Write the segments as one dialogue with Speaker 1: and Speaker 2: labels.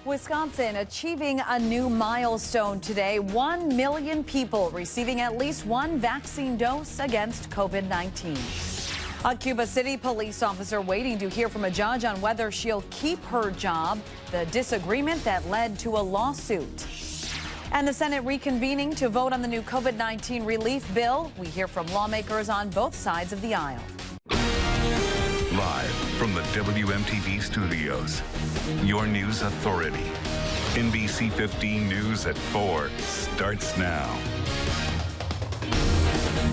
Speaker 1: Wisconsin achieving a new milestone today. 1 million people receiving at least one vaccine dose against COVID-19. A Cuba City police officer waiting to hear from a judge on whether she'll keep her job. The disagreement that led to a lawsuit. And the Senate reconvening to vote on the new COVID-19 relief bill. We hear from lawmakers on both sides of the aisle.
Speaker 2: Live from the WMTV studios, your news authority. NBC15 News at 4 starts now.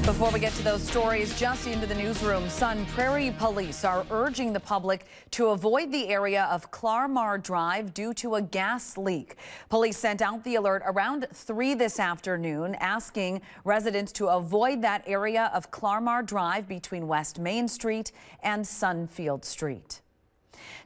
Speaker 1: Before we get to those stories, just into the newsroom, Sun Prairie police are urging the public to avoid the area of Clarmar Drive due to a gas leak. Police sent out the alert around 3 this afternoon, asking residents to avoid that area of Clarmar Drive between West Main Street and Sunfield Street.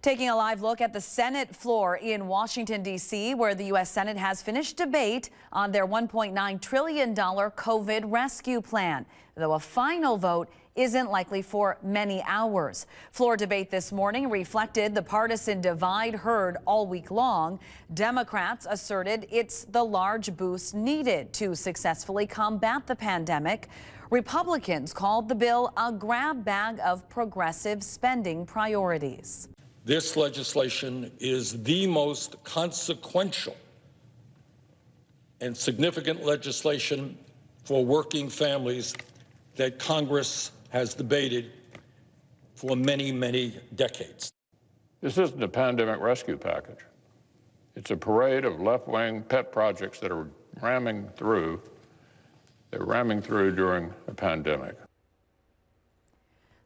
Speaker 1: Taking a live look at the Senate floor in Washington, D.C., where the U.S. Senate has finished debate on their $1.9 trillion COVID rescue plan, though a final vote isn't likely for many hours. Floor debate this morning reflected the partisan divide heard all week long. Democrats asserted it's the large boost needed to successfully combat the pandemic. Republicans called the bill a grab bag of progressive spending priorities.
Speaker 3: This legislation is the most consequential and significant legislation for working families that Congress has debated for many, many decades.
Speaker 4: This isn't a pandemic rescue package. It's a parade of left-wing pet projects that are ramming through. They're ramming through during a pandemic.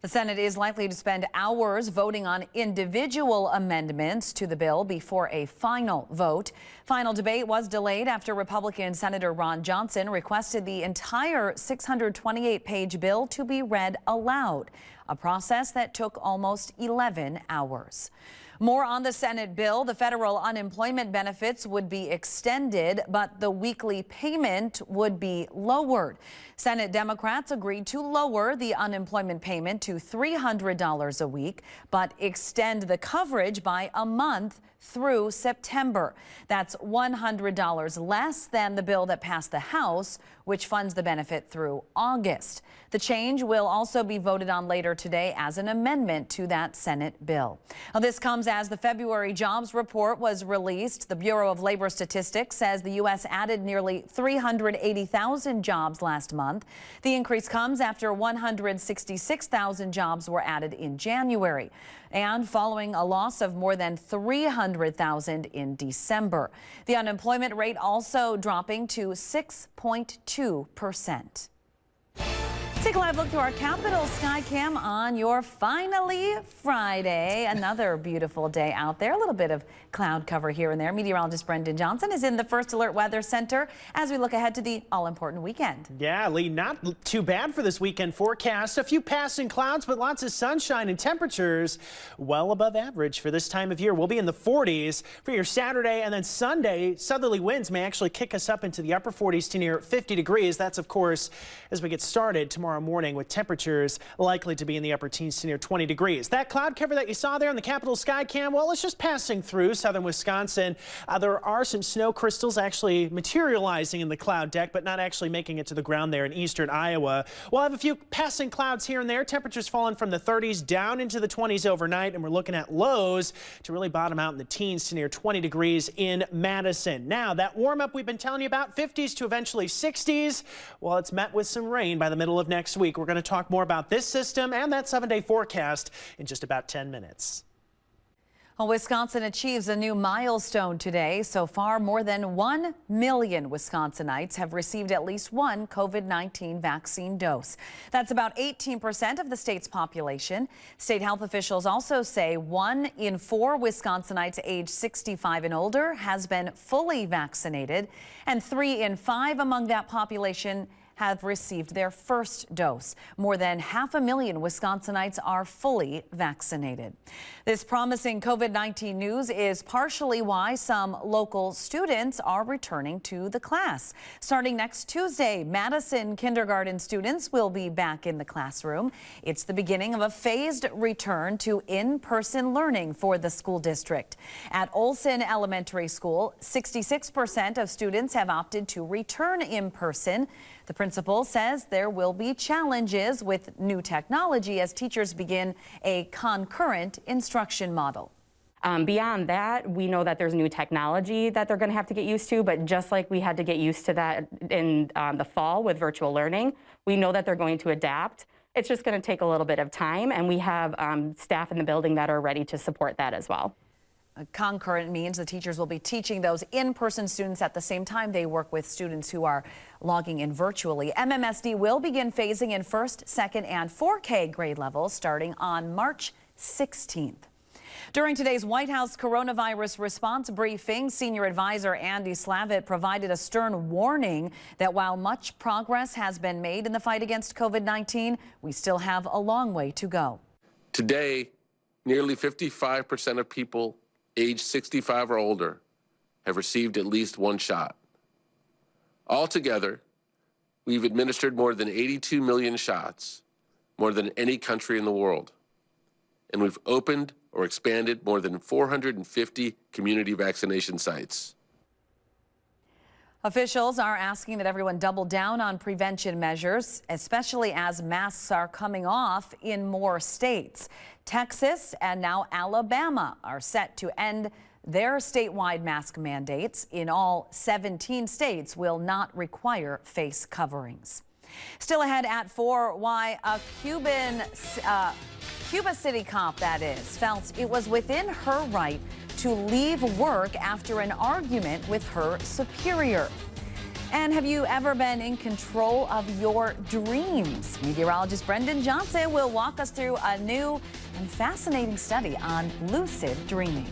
Speaker 1: The Senate is likely to spend hours voting on individual amendments to the bill before a final vote. Final debate was delayed after Republican Senator Ron Johnson requested the entire 628-page bill to be read aloud, a process that took almost 11 hours. More on the Senate bill. The federal unemployment benefits would be extended, but the weekly payment would be lowered. Senate Democrats agreed to lower the unemployment payment to $300 a week, but extend the coverage by a month through September. That's $100 less than the bill that passed the House, which funds the benefit through August. The change will also be voted on later today as an amendment to that Senate bill. Now, this comes as the February jobs report was released. The Bureau of Labor Statistics says the U.S. added nearly 380,000 jobs last month. The increase comes after 166,000 jobs were added in January, and following a loss of more than 300,000 in December. The unemployment rate also dropping to 6.2%. Take a live look through our Capitol Skycam on your finally Friday. Another beautiful day out there. A little bit of cloud cover here and there. Meteorologist Brendan Johnson is in the First Alert Weather Center as we look ahead to the all-important weekend.
Speaker 5: Yeah, Lee, not too bad for this weekend forecast. A few passing clouds, but lots of sunshine and temperatures well above average for this time of year. We'll be in the 40s for your Saturday, and then Sunday, southerly winds may actually kick us up into the upper 40s to near 50 degrees. That's, of course, as we get started tomorrow morning with temperatures likely to be in the upper teens to near 20 degrees. That cloud cover that you saw there on the Capitol Skycam, well, it's just passing through southern Wisconsin. There are some snow crystals actually materializing in the cloud deck, but not actually making it to the ground there in eastern Iowa. We'll have a few passing clouds here and there. Temperatures falling from the 30s down into the 20s overnight, and we're looking at lows to really bottom out in the teens to near 20 degrees in Madison. Now, that warm up we've been telling you about, 50s to eventually 60s, well, it's met with some rain by the middle of next week. We're going to talk more about this system and that 7-day forecast in just about 10 minutes.
Speaker 1: Well, Wisconsin achieves a new milestone today. So far, more than 1 million Wisconsinites have received at least one COVID-19 vaccine dose. That's about 18% of the state's population. State health officials also say 1 in 4 Wisconsinites age 65 and older has been fully vaccinated, and 3 in 5 among that population have received their first dose. More than 500,000 Wisconsinites are fully vaccinated. This promising COVID-19 news is partially why some local students are returning to the class. Starting next Tuesday, Madison kindergarten students will be back in the classroom. It's the beginning of a phased return to in-person learning for the school district. At Olson Elementary School, 66% of students have opted to return in person. The principal says there will be challenges with new technology as teachers begin a concurrent instruction model.
Speaker 6: Beyond that, we know that there's new technology that they're going to have to get used to, but just like we had to get used to that in the fall with virtual learning, we know that they're going to adapt. It's just going to take a little bit of time, and we have staff in the building that are ready to support that as well.
Speaker 1: Concurrent means the teachers will be teaching those in-person students at the same time they work with students who are logging in virtually. MMSD will begin phasing in 1st, 2nd, and 4K grade levels starting on March 16th. During today's White House coronavirus response briefing, Senior Advisor Andy Slavitt provided a stern warning that while much progress has been made in the fight against COVID-19, we still have a long way to go.
Speaker 7: Today, nearly 55% of people aged 65 or older have received at least one shot. Altogether, we've administered more than 82 million shots, more than any country in the world. And we've opened or expanded more than 450 community vaccination sites.
Speaker 1: Officials are asking that everyone double down on prevention measures, especially as masks are coming off in more states. Texas and now Alabama are set to end their statewide mask mandates. In all, 17 states will not require face coverings. Still ahead at 4, why a Cuba City cop, that is, felt it was within her right to leave work after an argument with her superior. And have you ever been in control of your dreams? Meteorologist Brendan Johnson will walk us through a new and fascinating study on lucid dreaming.